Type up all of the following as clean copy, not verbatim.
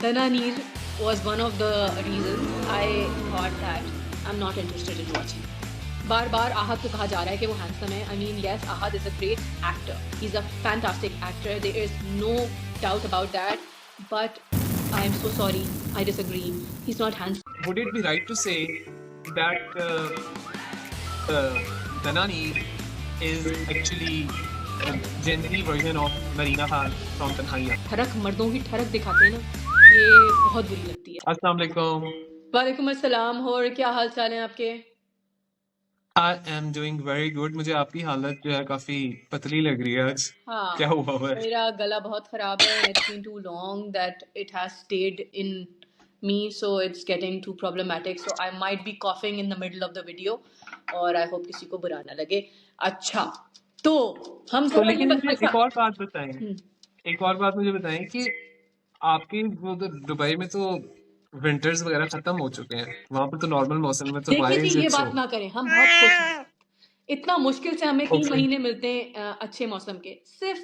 Dananir was one of the reasons I thought that I'm not interested in watching. बार बार आहद को कहा जा रहा है कि वो हैंडसम है. I mean, yes, Ahad is a great actor. He's a fantastic actor. There is no doubt about that. But I am so sorry. I disagree. He's not handsome. Would it be right to say that Danani is actually a Gen Z version of Marina Khan from Tanhaiya? ठरक मर्दों की ठरक दिखाते हैं ना, ये बहुत बुरी लगती है. Assalamu alaikum. वालेकुम अस्सलाम. और क्या हाल चाल है आपके? I am doing very good. मुझे आपकी हालत जो है काफी पतली लग रही है आज. हाँ, क्या हुआ है? मेरा गला बहुत खराब है. It's been too long that it has stayed in me, so it's getting too problematic. So I might be coughing in the middle of the video, और I hope किसी को बुरा ना लगे. अच्छा, तो हम तो लेकिन मुझे एक और बात बताएं. एक और बात मुझे बताएं कि आपके वो तो दुबई में तो विंटर्स वगैरह खत्म हो चुके हैं. वहां पर तो नॉर्मल मौसम में तो देखिए जी, ये बात ना करें. हम बहुत खुश हैं. इतना मुश्किल से हमें 3 महीने मिलते हैं अच्छे मौसम के, सिर्फ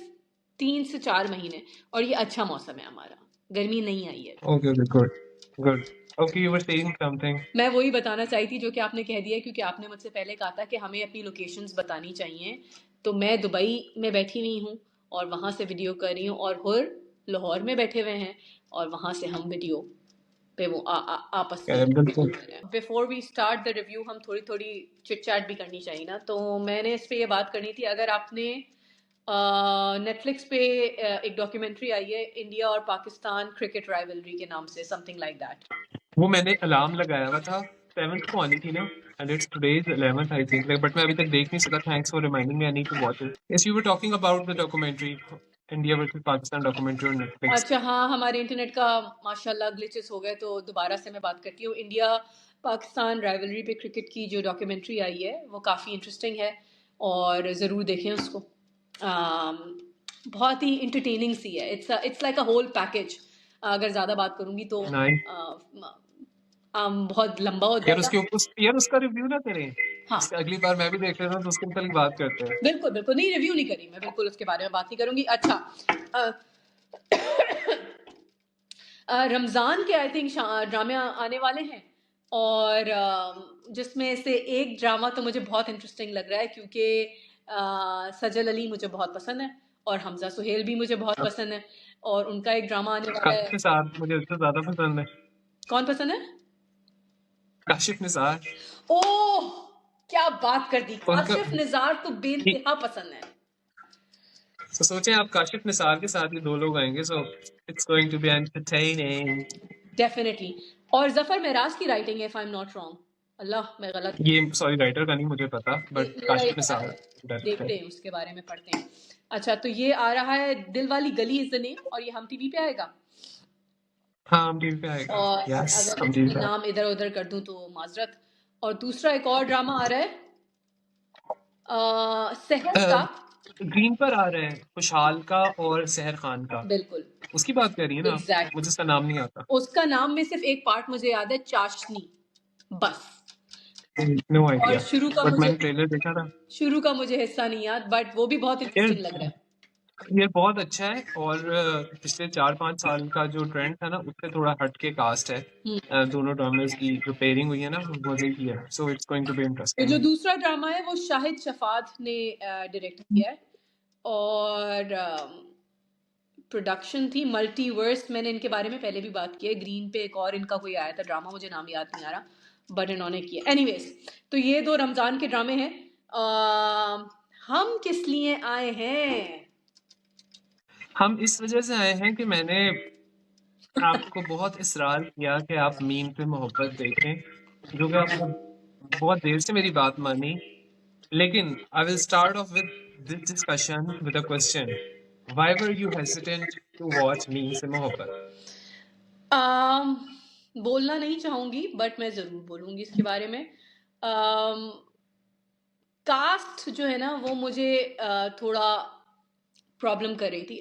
3 से 4 महीने, और ये अच्छा मौसम है हमारा. गर्मी नहीं आई है. Okay, good. Okay, you were saying something. मैं वही बताना चाही थी जो कि आपने कह दिया, क्योंकि आपने मुझसे पहले कहा था कि हमें अपनी लोकेशंस बतानी चाहिए. तो मैं दुबई में बैठी हुई हूँ और वहाँ से वीडियो कर रही हूँ, और हुर लाहौर में बैठे हुए हैं और वहाँ से हम वीडियो पे वो आपस में. Before we start the review हम थोड़ी थोड़ी चिट चैट भी करनी चाहिए ना. तो मैंने इस पे ये बात करनी थी. अगर आपने नेटफ्लिक्स पे एक डॉक्यूमेंट्री आई है इंडिया और पाकिस्तान क्रिकेट राइवलरी के नाम से, समथिंग लाइक दैट. वो मैंने अलार्म लगाया हुआ था 7th को आनी थी ना, and it's today's 11th I think, but मैं अभी तक देख नहीं सका. Thanks for reminding me. I need to watch it. Yes, you were talking about the documentary India versus Pakistan documentary on Netflix. अच्छा, हाँ, हमारे इंटरनेट का माशाल्लाह ग्लिचेस हो गए, तो दोबारा से मैं बात करती हूँ. इंडिया पाकिस्तान राइवलरी पे क्रिकेट की जो डॉक्यूमेंट्री आई है वो काफ़ी इंटरेस्टिंग है, और ज़रूर देखें उसको. बहुत ही इंटरटेनिंग सी है. It's like a whole package. अगर ज़्यादा बात करूँगी तो बहुत लंबा हो यार जाएगा. यार उसका रिव्यू ना करें. हाँ, अगली बार मैं भी देख लेता हूँ तो उसके कल बात करते हैं. बिल्कुल बिल्कुल. नहीं, रिव्यू नहीं करी मैं, बिल्कुल उसके बारे में बात नहीं करूँगी. अच्छा, रमज़ान के आई थिंक ड्रामे आने वाले हैं, और जिसमें से एक ड्रामा तो मुझे बहुत इंटरेस्टिंग लग रहा है, क्योंकि सजल अली मुझे बहुत पसंद है और हमजा सुहेल भी मुझे बहुत पसंद है, और उनका एक ड्रामा आने वाला है. काशिफ निसार मुझे उससे ज्यादा पसंद है. कौन पसंद है? काशिफ निसार. ओह, क्या बात कर दी. उनका काशिफ निसार तो बेइंतहा पसंद है. तो सोचें आप काशिफ निसार के साथ ये दो लोग आएंगे, so it's going to be entertaining. Definitely. और जफर मेराज की राइटिंग है, if I am not wrong. Allah, मैं गलत. ये सॉरी राइटर का नहीं मुझे पता, बट काशिफ निसार देखते हैं उसके बारे में, पढ़ते हैं. अच्छा, तो ये आ रहा है दिल वाली गली इज द नेम, और ये हम टीवी पे आएगा. हाँ, हम टीवी पे आएगा. और यस, अगर हम टीवी पे. नाम इधर उधर कर दूं तो माजरत. और दूसरा एक और ड्रामा आ रहा है सहर का. ग्रीन पर आ रहे हैं खुशहाल का और सहर खान का. बिल्कुल, उसकी बात कर रही है ना. Exactly. मुझे उसका नाम नहीं आता. उसका नाम में सिर्फ एक पार्ट मुझे याद है, चाशनी, बस. नो और आइडिया, शुरू का बट मैंने मुझे ट्रेलर देखा था. शुरू का मुझे हिस्सा नहीं याद, बट वो भी बहुत इंटरेस्टिंग लग रहा है. ये बहुत अच्छा है, और पिछले 4-5 साल का जो ट्रेंड था ना उससे थोड़ा हट के कास्ट है. दोनों ड्रामास की जो पेयरिंग हुई है ना वो मजे की है. So it's going to be too interesting. जो दूसरा ड्रामा है वो शाहिद शफात ने डायरेक्ट किया है, और प्रोडक्शन थी मल्टीवर्स. मैंने इनके बारे में पहले भी बात की है. ग्रीन पे एक और इनका कोई आया था ड्रामा, मुझे नाम याद नहीं आ रहा, बट इन्होंने किया. एनीवेज, तो ये 2 रमज़ान के ड्रामे हैं. हम किस लिए आए हैं? हम इस वजह से आए हैं कि मैंने आपको बहुत इसरार किया कि आप मीम पे मोहब्बत देखें, जो कि आपने बहुत देर से मेरी बात मानी. लेकिन I will start off with this discussion with a question. Why were you hesitant to watch Meem Se Mohabbat? बोलना नहीं चाहूंगी, बट मैं जरूर बोलूंगी इसके बारे में. कास्ट जो है ना वो मुझे थोड़ा प्रॉब्लम कर रही थी.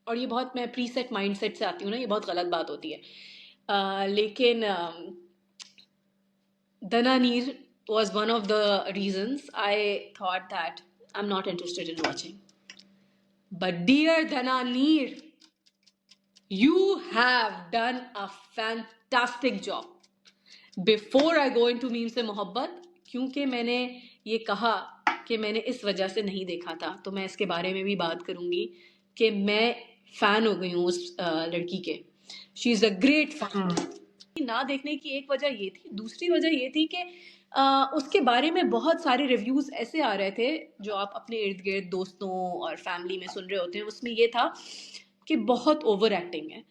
और ये बहुत, मैं प्रीसेट माइंडसेट से आती हूँ ना, ये बहुत गलत बात होती है. लेकिन Dananir was one of the reasons I thought that I'm not interested in watching. But dear Dananir, You have done a fantastic job. Before I go into Meem Se Mohabbat, क्योंकि मैंने ये कहा कि मैंने इस वजह से नहीं देखा था, तो मैं इसके बारे में भी बात करूंगी कि मैं फैन हो गई हूँ उस लड़की के. She is a great fan. ना देखने की एक वजह ये थी, दूसरी वजह ये थी कि उसके बारे में बहुत सारे रिव्यूज़ ऐसे आ रहे थे जो आप अपने इर्द गिर्द दोस्तों और फैमिली में सुन रहे होते हैं. उसमें ये था कि बहुत ओवर एक्टिंग है.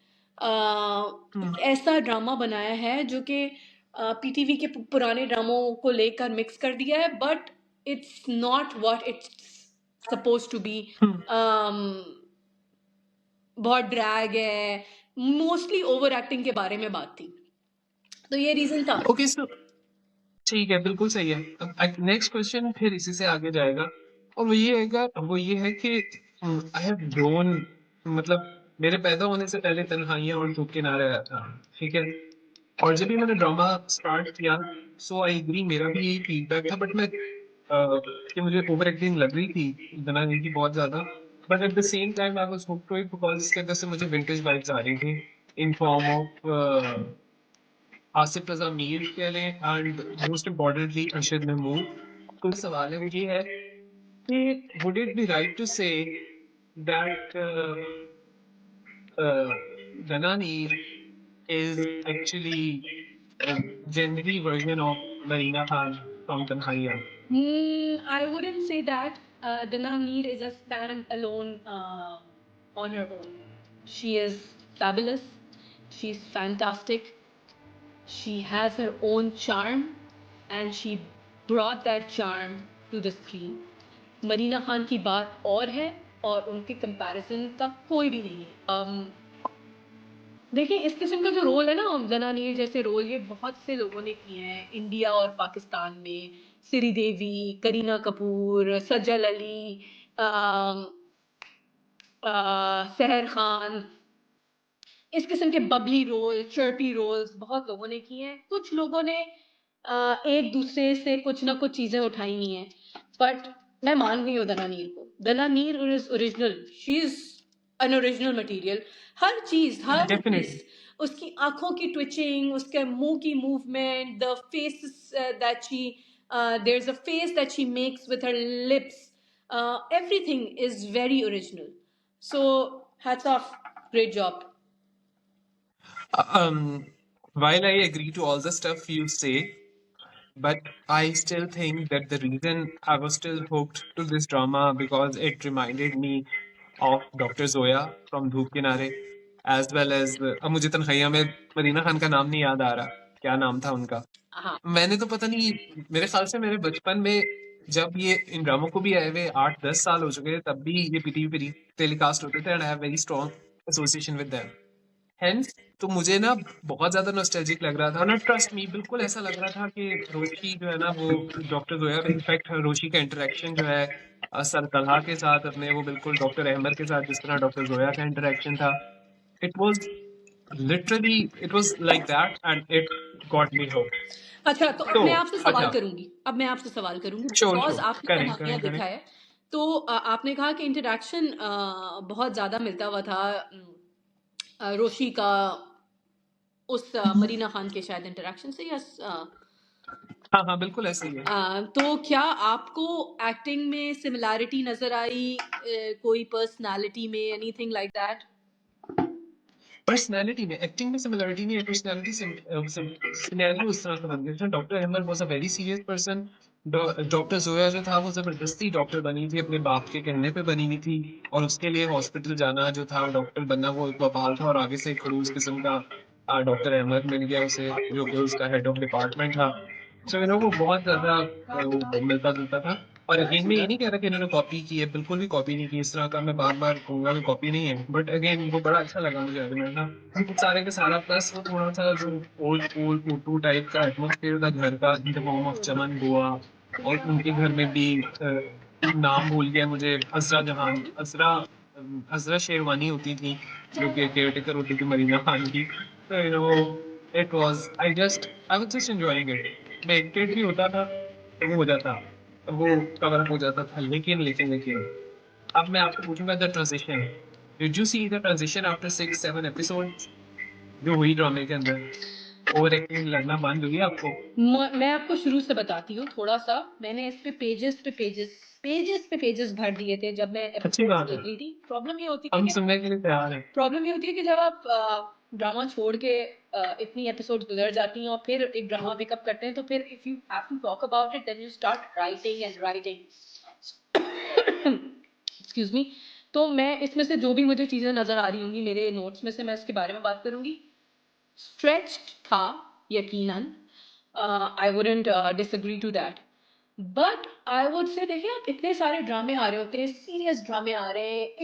ऐसा ड्रामा बनाया है जो कि पीटीवी के पुराने ड्रामों को लेकर मिक्स कर दिया है, but it's not what it's suppose to be. बहुत ड्रैग है, मोस्टली ओवर एक्टिंग के बारे में बात थी, तो ये रीजन था. ओके सो ठीक है, बिल्कुल सही है. अब नेक्स्ट क्वेश्चन फिर इसी से आगे जाएगा, और वो ये है कि आई हैव ग्रोन, मतलब मेरे पैदा होने से पहले तन्हाइयाँ और धूप किनारे आया था, ठीक है. और जब भी मैंने ड्रामा स्टार्ट किया, सो आई एग्री, मेरा भी यही फीडबैक था, बट कि मुझे ओवर एक्टिंग लग रही थी दनानी की बहुत ज्यादा. But at the same time I was hooked to it because इसके अंदर से मुझे विंटेज वाइब्स आ रही थी in form of Asif Raza Mir कह लें, and most importantly Arshad Mahmood. तो सवाल है वो ये है कि would it be right to say that Dananeer is actually a generic version of Marina Khan from Tanhaiya? I wouldn't say that. Dana Mir is a stand-alone on her own. She is fabulous. She's fantastic. She has her own charm, and she brought that charm to the screen. Marina Khan की बात और है, और उनके comparison का कोई भी नहीं है. देखिए, इस किस्म का जो रोल है ना, जनानीर जैसे रोल, ये बहुत से लोगों ने किए हैं इंडिया और पाकिस्तान में. श्री देवी, करीना कपूर, सजल अली, सहर खान, इस किस्म के बबली रोल, चर्पी रोल्स बहुत लोगों ने किए हैं. कुछ लोगों ने एक दूसरे से कुछ ना कुछ चीजें उठाई हुई हैं, बट मैं मान गई हूँ दनानीर को. Dananeer is original. She is an original material. हर चीज, हर Definitely. चीज, उसकी आंखों की ट्विचिंग, उसके मुंह की movement, the face that she, there is a face that she makes with her lips, everything is very original. So hats off, great job. While I agree to all the stuff you say, but I still think that the reason I was still hooked to this drama because it reminded me of Dr. Zoya from Dhoop Kinare, as well as अब मुझे तन्हाइया में मरीना खान का नाम नहीं याद आ रहा, क्या नाम था उनका. हाँ. मैंने तो पता नहीं, मेरे ख्याल से मेरे बचपन में जब ये इन ड्रामों को भी आए हुए 8-10 साल हो चुके थे, तब भी ये पीटीवी पे टेलीकास्ट होते थे, and I have very strong association with them. Hence तो मुझे ना बहुत ज्यादा नॉस्टैल्जिक लग रहा था, ना ट्रस्ट मी, बिल्कुल ऐसा लग रहा था कि रोशी जो है ना वो डॉक्टर जोया, इनफैक्ट रोशी का इंटरेक्शन जो है सर तलहा के साथ अपने, वो बिल्कुल डॉक्टर अहमद के साथ जिस तरह डॉक्टर जोया का इंटरेक्शन था, it was literally, it was like that, and it got me hooked. अच्छा, तो तो मैं आपसे सवाल अच्छा, करूंगी. अब मैं आपसे सवाल करूंगी श्योर बिकॉज श्योर, आपने करें कहानियां करें करें. दिखा है. तो आपने कहा कि इंटरेक्शन बहुत ज्यादा मिलता हुआ था रोशी का उस मरीना खान के शायद इंटरेक्शन से, या हाँ हाँ, बिल्कुल ऐसे ही है. तो क्या आपको एक्टिंग में सिमिलैरिटी नजर आई, कोई पर्सनालिटी में, एनीथिंग लाइक दैट? पर्सनैलिटी में, एक्टिंग में सिमिलरिटी नहीं है, पर्सनैलिटी सिनेरियो उस तरह का बन गया. Doctor Ahmad was a very serious person. Doctor Zoya जो था वो जबरदस्ती डॉक्टर बनी थी, अपने बाप के कहने पे बनी हुई थी, और उसके लिए हॉस्पिटल जाना जो था, डॉक्टर बनना, वो एक बवाल था. और आगे से एक खड़ूस किस्म का डॉक्टर अहमद मिल गया उसे, जो कि उसका हेड ऑफ डिपार्टमेंट था. सो वो बहुत ज्यादा वो मिलता जुलता था. और अगेन मैं ये नहीं कह रहा कि इन्होंने कॉपी की है, बिल्कुल भी कॉपी नहीं की. इस तरह का मैं बार बार कहूंगा कि कॉपी नहीं है, बट अगेन वो बड़ा अच्छा लगा मुझे एलिमेंट ना, सारे के सारा. प्लस वो थोड़ा सा जो ओल्ड स्कूल टूटू टाइप का एटमोसफियर था घर का, इन द फॉर्म ऑफ चमन गोवा. और उनके घर में भी नाम भूल गया मुझे, असरा जहान, असरा शेरवानी होती थी, जो कि केयर टेकर होती थी मरीना खान की. तो it was, I was just enjoying it. मैं इरिटेट भी होता था तो वो हो जाता, वो कवर अप हो जाता था. लेकिन लेकिन लेकिन अब मैं आपको पूछूंगा the transition. Did you see the transition after 6-7 episodes जो हुई ड्रामे के अंदर? ओवर एक्टिंग लगना बंद हुई आपको? मैं आपको शुरू से बताती हूँ थोड़ा सा। मैंने इस पे पेजेस भर दिए थे जब मैं अच्छी एपिसोड बात है, देख रही थी। प्रॉब्लम ये होती हम है कि सुनने के लिए तैयार हैं। जब आप ड्रामा छोड़ के इतनी एपिसोड गुजर जाती हैं और फिर एक ड्रामा पिकअप करते हैं, तो फिर if you have to talk about it then you start writing and writing. Excuse me. तो मैं इसमें से जो भी मुझे चीज़ें नज़र आ रही होंगी मेरे नोट्स में से, मैं इसके बारे में बात करूंगी। स्ट्रेच्ड था यकीनन, I wouldn't disagree to that, but I would say देखिए, आप इतने सारे ड्रामे आ रहे होते हैं, सीरियस ड्रामे आ रहे हैं,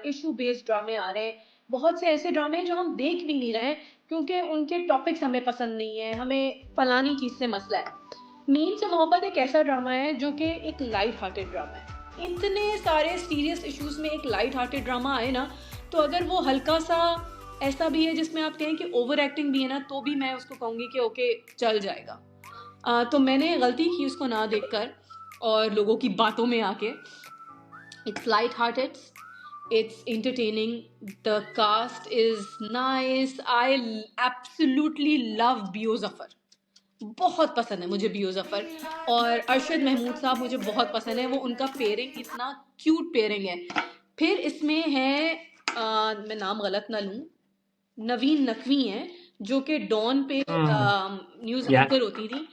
इशू बेस्ड ड्रामे आ रहे हैं, बहुत से ऐसे ड्रामे हैं जो हम देख भी नहीं रहे हैं क्योंकि उनके टॉपिक्स हमें पसंद नहीं है, हमें फलानी चीज़ से मसला है। मीन से मोहब्बत एक ऐसा ड्रामा है जो कि एक लाइट हार्टेड ड्रामा है। इतने सारे सीरियस इश्यूज में एक लाइट हार्टेड ड्रामा आए ना, तो अगर वो हल्का सा ऐसा भी है जिसमें आप कहें कि ओवर एक्टिंग भी है ना, तो भी मैं उसको कहूँगी कि ओके चल जाएगा। तो मैंने गलती की उसको ना देखकर और लोगों की बातों में आके। Its light hearted, it's entertaining, the cast is nice, I absolutely love बियो जफर, बहुत पसंद है मुझे बियो जफर। और अरशद महमूद साहब मुझे बहुत पसंद है, वो उनका पेयरिंग इतना क्यूट पेयरिंग है। फिर इसमें है मैं नाम गलत ना लूँ, नवीन नकवी हैं जो कि डॉन पे न्यूज़ या एंकर होती थी।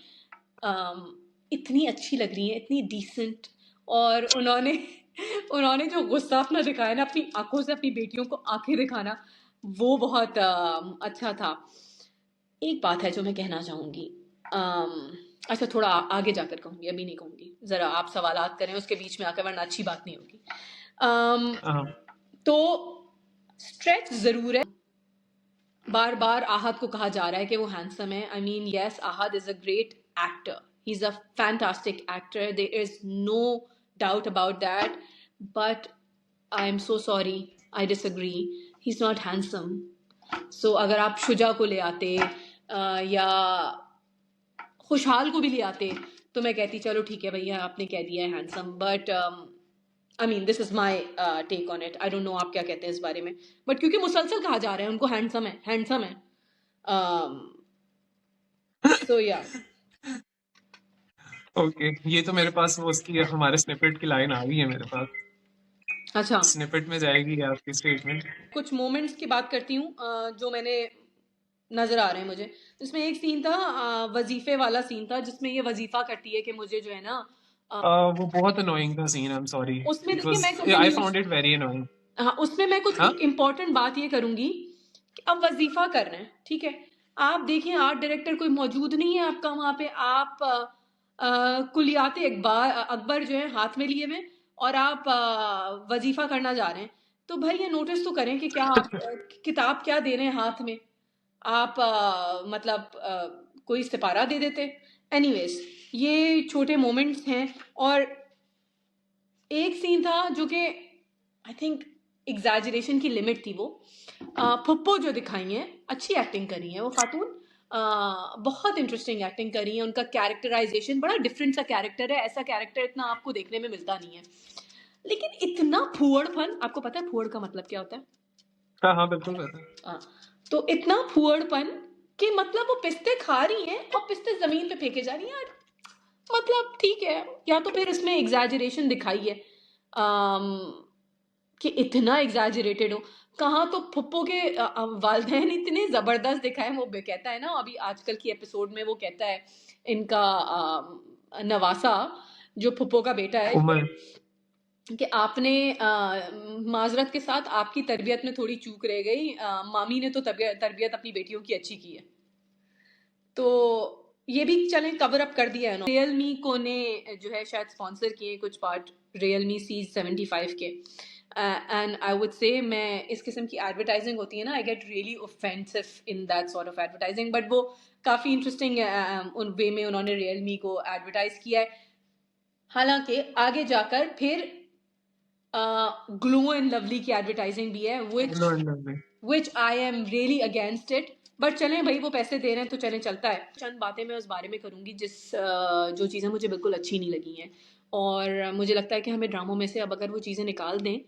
इतनी अच्छी लग रही है, इतनी डिसेंट। और उन्होंने जो गुस्सा अपना दिखाया ना, अपनी आंखों से अपनी बेटियों को आंखें दिखाना, वो बहुत अच्छा था। एक बात है जो मैं कहना चाहूँगी, अच्छा थोड़ा आगे जाकर कहूँगी, अभी नहीं कहूँगी, ज़रा आप सवालात करें उसके बीच में आकर, वरना अच्छी बात नहीं होगी। तो स्ट्रेच ज़रूर है, बार बार आहद को कहा जा रहा है कि वो हैंडसम है। I mean yes, Ahad is a great actor, he is a fantastic actor, there is no doubt about that, but I am so sorry, I disagree, he is not handsome. So अगर आप शुजा को ले आते या खुशहाल को भी ले आते, तो मैं कहती चलो ठीक है भैया आपने कह दिया है handsome, but I mean this is my take on it. I don't know आप क्या कहते हैं इस बारे में, बट क्योंकि मुसलसल कहा जा रहा है उनको हैंडसम है, सो या। ओके, ये तो मेरे पास वो उसकी हमारे स्निपेट की लाइन आ गई है मेरे पास। अच्छा, स्निपेट में जाएगी आपकी स्टेटमेंट। कुछ मोमेंट्स की बात करती हूँ जो मैंने नजर आ रहे हैं मुझे। इसमें एक सीन था, वजीफे वाला सीन था, जिसमें ये वजीफा करती है कि मुझे जो है ना वो बहुत अनोइंग था सीन, आई एम सॉरी, उसमें इट देखिए वाज, मैं कभी आई नहीं, फाउंड इट वेरी अनोइंग। हाँ उसमें मैं कुछ हाँ, एक इम्पॉर्टेंट बात ये करूंगी कि अब वजीफा कर रहे हैं, ठीक है, आप देखिए आर्ट डायरेक्टर कोई मौजूद नहीं है आपका वहां पे, आप कुलियात अकबर जो है हाथ में लिए हुए और आप वजीफा करना जा रहे हैं, तो भाई ये नोटिस तो करें कि क्या आप किताब क्या दे रहे हैं हाथ में, आप मतलब कोई सिपारा दे देते। एनीवेज, ये छोटे मोमेंट्स हैं। और एक सीन था जो कि आई थिंक एग्जैजरेशन की लिमिट थी, वो फुप्पो जो दिखाई हैं, अच्छी एक्टिंग करी है वो खातून, बहुत इंटरेस्टिंग एक्टिंग करी है, उनका कैरेक्टराइजेशन बड़ा डिफरेंट सा कैरेक्टर है, ऐसा कैरेक्टर इतना आपको देखने में मिलता नहीं है। लेकिन इतना फूहड़पन, आपको पता है फूहड़ का मतलब क्या होता है? हाँ हाँ बिल्कुल पता है। हाँ, तो इतना फूहड़पन कि मतलब वो पिस्ते खा रही हैं और पिस्ते जमीन पे फेंके जा रही हैं यार, मतलब ठीक है, या तो फिर इसमें एग्जैजरेशन दिखाई है कि इतना एग्जैजरेटेड हो। कहाँ तो फुप्पो के वालदैन इतने जबरदस्त दिखाए, वो कहता है ना अभी आजकल की एपिसोड में, वो कहता है इनका नवासा जो फुप्पो का बेटा है उमर, कि आपने माजरत के साथ आपकी तरबियत में थोड़ी चूक रह गई, मामी ने तो तरबियत अपनी बेटियों की अच्छी की है। तो ये भी चलें कवर अप कर दिया है उन्होंने। रियलमी को ने जो है शायद स्पॉन्सर किए कुछ पार्ट रियलमी C75 के, एंड आई वुड से मैं इस किस्म की एडवर्टाइजिंग होती है ना, I get really offensive in that sort of advertising, but वो काफ़ी इंटरेस्टिंग उन वे में उन्होंने रियलमी को एडवर्टाइज किया है। हालांकि आगे जाकर फिर ग्लो एंड लवली की एडवर्टाइजिंग भी है, which I am really against it, but चलें भाई वो पैसे दे रहे हैं तो चलें, चलता है। चंद बातें मैं उस बारे में करूंगी जो चीज़ें मुझे बिल्कुल अच्छी नहीं लगी हैं, और मुझे लगता है कि हमें ड्रामों में से अब अगर वो चीज़ें निकाल दें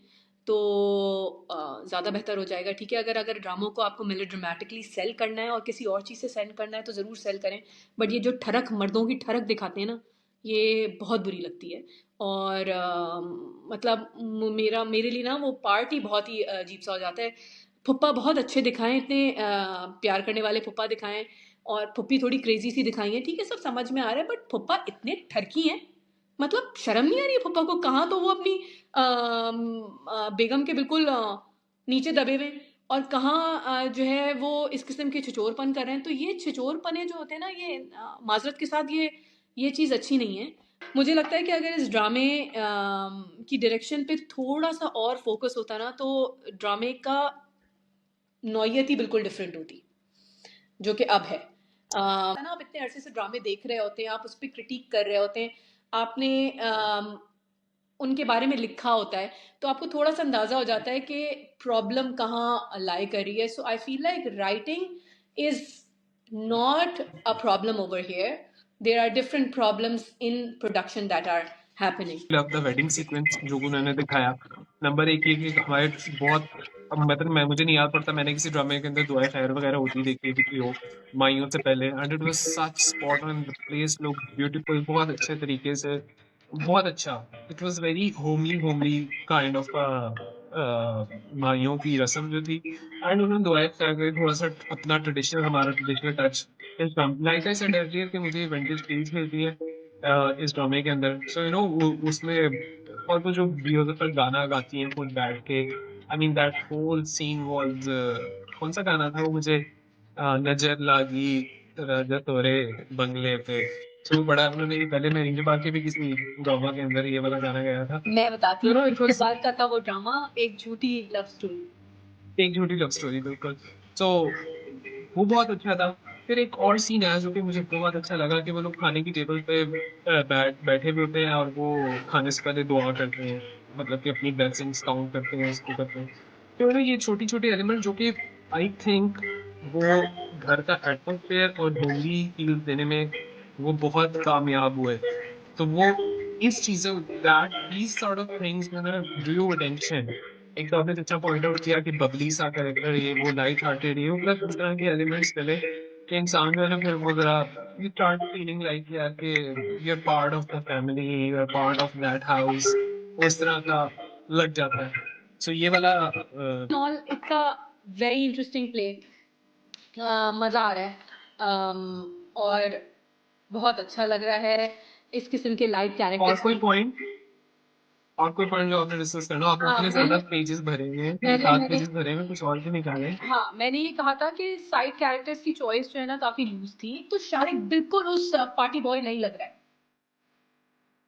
तो ज़्यादा बेहतर हो जाएगा। ठीक है, अगर अगर ड्रामों को आपको मेलोड्रामेटिकली सेल करना है और किसी और चीज़ से सेल करना है तो ज़रूर सेल करें, बट ये जो ठरक, मर्दों की ठरक दिखाते हैं ना, ये बहुत बुरी लगती है। और मतलब मेरे लिए ना वो पार्ट ही बहुत ही अजीब सा हो जाता है। फुप्पा बहुत अच्छे दिखाएं, इतने प्यार करने वाले फुप्पा दिखाएं, और फुप्पी थोड़ी क्रेजी सी दिखाई है, ठीक है, सब समझ में आ रहा है, बट फुप्पा इतने ठरकी हैं, मतलब शर्म नहीं आ रही है फुप्पा को। कहाँ तो वो अपनी बेगम के बिल्कुल नीचे दबे हुए हैं, और कहाँ जो है वो इस किस्म के छिचोरपन कर रहे हैं। तो ये छिचोरपने जो होते हैं ना, ये माजरत के साथ ये चीज़ अच्छी नहीं है। मुझे लगता है कि अगर इस ड्रामे की डायरेक्शन पे थोड़ा सा और फोकस होता ना, तो ड्रामे का नौयत ही बिल्कुल डिफरेंट होती, जो कि अब है। ना आप इतने अरसे से ड्रामे देख रहे होते हैं, आप उस पर क्रिटिक कर रहे होते हैं, आपने उनके बारे में लिखा होता है, तो आपको थोड़ा सा अंदाजा हो जाता है कि प्रॉब्लम कहाँ लाई कर रही है। So I feel like writing is not a problem over here, there are different problems in production that are happening. Love the wedding sequence जो उन्होंने दिखाया, नंबर एक ये कि हमारे बहुत, अब मतलब मैं मुझे नहीं याद पड़ता मैंने किसी ड्रामे के अंदर दुआएं खैर वगैरह होती देखी थी कि हो माइयों से पहले, and it was such spot on, the place look beautiful, बहुत अच्छे तरीके से, बहुत अच्छा। It was very homely homely kind of माइयों की रस्म जो थी, एंड उन्होंने दुआएं खैर के थोड़ा सा अपना ट्रेडिशनल, हमारा ट्रेडिशनल टच इस लाइक आई सेड अर्लियर कि मुझे विंटेज फील्स मिलती है इस ड्रामे के अंदर। सो यू नो उसमें, और वो जो ब्यूटीफुल गाना गाती हैं खुद बैठ के, I mean that whole scene was, कौन सा गाना था वो मुझे, नजर लागी राजा तोरे बंगले पे। तो बड़ा उन्होंने ये पहले मैं बात के भी किसी ड्रामा के अंदर ये वाला गाना गाया था। मैं बताती तो हूँ नो इट वाज बात का था वो ड्रामा, एक झूठी लव स्टोरी। एक झूठी लव स्टोरी, बिल्कुल। सो वो बहुत अच्छा था। फिर एक और सीन आया जो कि मुझे बहुत अच्छा लगा कि वो लोग खाने की टेबल पे बैठे भी होते हैं और वो खाने से पहले दुआ करते हैं, मतलब कि अपनी ब्लेसिंग्स काउंट करते हैं, उसको करते हैं। तो ना ये छोटी छोटी एलिमेंट जो कि आई थिंक वो घर का एटमोसफेयर और होमली फील देने में वो बहुत कामयाब हुए। तो वो इस चीज़ों, that these sort of things Drew attention. एक तो आपने अच्छा पॉइंट आउट किया कि बबली सा कैरेक्टर, ये वो लाइट हार्टेड, ये प्लस इस तरह के एलिमेंट्स मिले कि इंसान जो है ना, फिर वो जरा यू स्टार्ट फीलिंग लाइक यार कि you are part of the family, you are part of that house, उस तरह का लग जाता है। सो ये वाला all it's a very interesting play, मज़ा आ रहा है, और बहुत अच्छा लग रहा है इस किस्म के लाइव और कैरेक्टर्स कोई की। पॉइंट, और कोई पॉइंट जो आपने डिस्कस करना, आपने हाँ इतने ज्यादा मैंने पेजेस भरे हुए हैं, मैंने 7 मैंने पेजेस भरे हुए हैं, कुछ और भी निकाले। हाँ, मैंने ये कहा था कि साइड कैरेक्टर्स की चॉइस जो है ना काफी लूज थी, तो शारिक बिल्कुल उस पार्टी बॉय नहीं लग रहा है,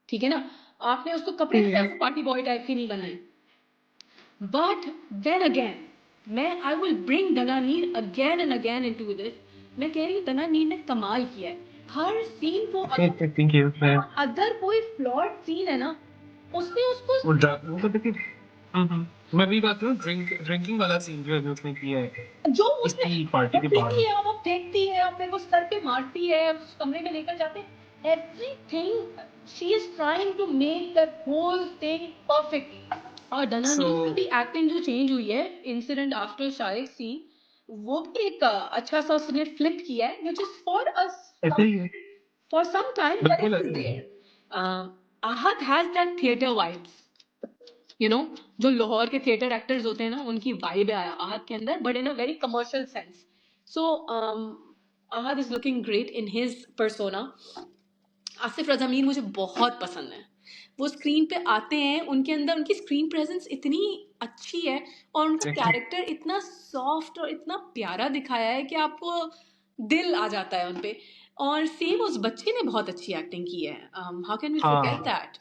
ठीक है ना, आपने उसको कपड़े पार्टी बॉय टाइप के नहीं बनाए। बट देन अगेन, मैं I will bring Dananeer again and again into this. मैं कह रही हूँ दनानीर ने कमाल किया है हर सीन को। एक्टिंग की उसमें, अगर कोई फ्लॉट सीन है ना, उसने उसको वो तो देखिए, मैं भी बात करूँ, ड्रिंकिंग वाला सीन जो है जो उसने किया है जो उसने इसी पार्टी वो के पीती बाद। है, वो फेंकती है, अपने को सर पे मारती है, उस कमरे में लेकर जाते हैं, everything she is trying to make that whole thing perfect. और सो धनानी की एक्टिंग जो चेंज हुई है इंसिडेंट आफ्टर शारिक सीन, वो भी एक अच्छा सा उसने फ्लिप किया है, व्हिच इज फॉर अस ऐसे ही है, for some time, but बिल्कुल it is ऐसे ही है। there. Ahad has that theater vibes, you know, जो लाहौर के थिएटर एक्टर्स होते हैं ना, उनकी वाइब है आहद के अंदर, but in a very commercial sense. So Ahad is looking great in his persona। Asif Raza Mir मुझे बहुत पसंद है, वो स्क्रीन पे आते हैं, उनके अंदर उनकी स्क्रीन प्रेजेंस इतनी अच्छी है, और उनका देखिए, कैरेक्टर इतना सॉफ्ट और इतना प्यारा दिखाया है कि आपको दिल आ जाता है उनपे। और सेम उस बच्चे ने बहुत अच्छी एक्टिंग की है, हाउ कैन वी फॉरगेट हाँ, that.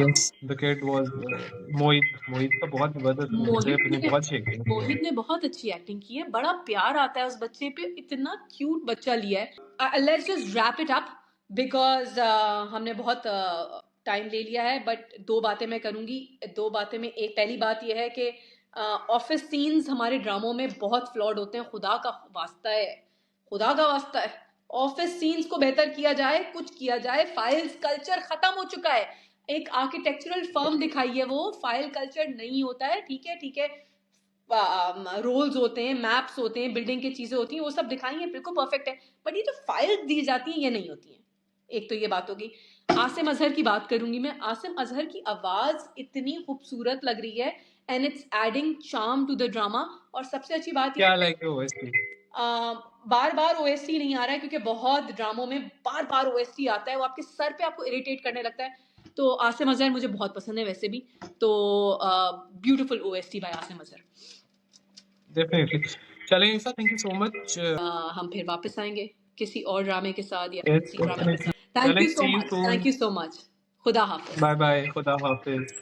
Yes, the kid was Mohit, Mohit का बहुत जबरदस्त, मुझे मोहित अपनी ने बहुत शेक किया। मोहित ने बहुत अच्छी एक्टिंग की है, बड़ा प्यार आता है उस बच्चे पे, इतना क्यूट बच्चा लिया है। Let's just wrap it up because हमने बहुत टाइम ले लिया है, बट दो बातें मैं करूंगी। दो बातें में, एक पहली बात यह है कि ऑफिस सीन्स हमारे ड्रामों में बहुत फ्लॉड होते हैं, खुदा का वास्ता है, खुदा का वास्ता है, ऑफिस सीन्स को बेहतर किया जाए, कुछ किया जाए। फाइल्स कल्चर खत्म हो चुका है, एक आर्किटेक्चरल फर्म दिखाई है, वो फाइल कल्चर नहीं होता है, ठीक है ठीक है, रोल्स होते हैं, मैप्स होते हैं, बिल्डिंग की चीजें होती हैं, वो सब दिखाई है, बिल्कुल परफेक्ट है, बट ये जो फाइल दी जाती हैं ये नहीं होती हैं। एक तो ये बात होगी। आसिम अजहर की बात करूंगी मैं। आसिम अजहर की आवाज इतनी खूबसूरत लग रही है, and it's adding charm to the drama. और सबसे अच्छी बात क्या ये लाइक है ओएसटी? बार बार ओएसटी नहीं आ रहा है, क्योंकि बहुत ड्रामों में बार बार ओएसटी आता है, वो आपके सर पे आपको इरिटेट करने लगता है। तो आसिम अजहर मुझे बहुत पसंद है वैसे भी, तो beautiful OST by Asim Azhar. Definitely. चलें Isa, thank you so much. हम फिर वापस आएंगे किसी और ड्रामे के साथ या यस किसी ड्रामे के डेफिनेटली। साथ। थैंक चलें, you so see you much, soon. Thank you so much. खुदा हाफिज। बाय बाय, खुदा हाफिज।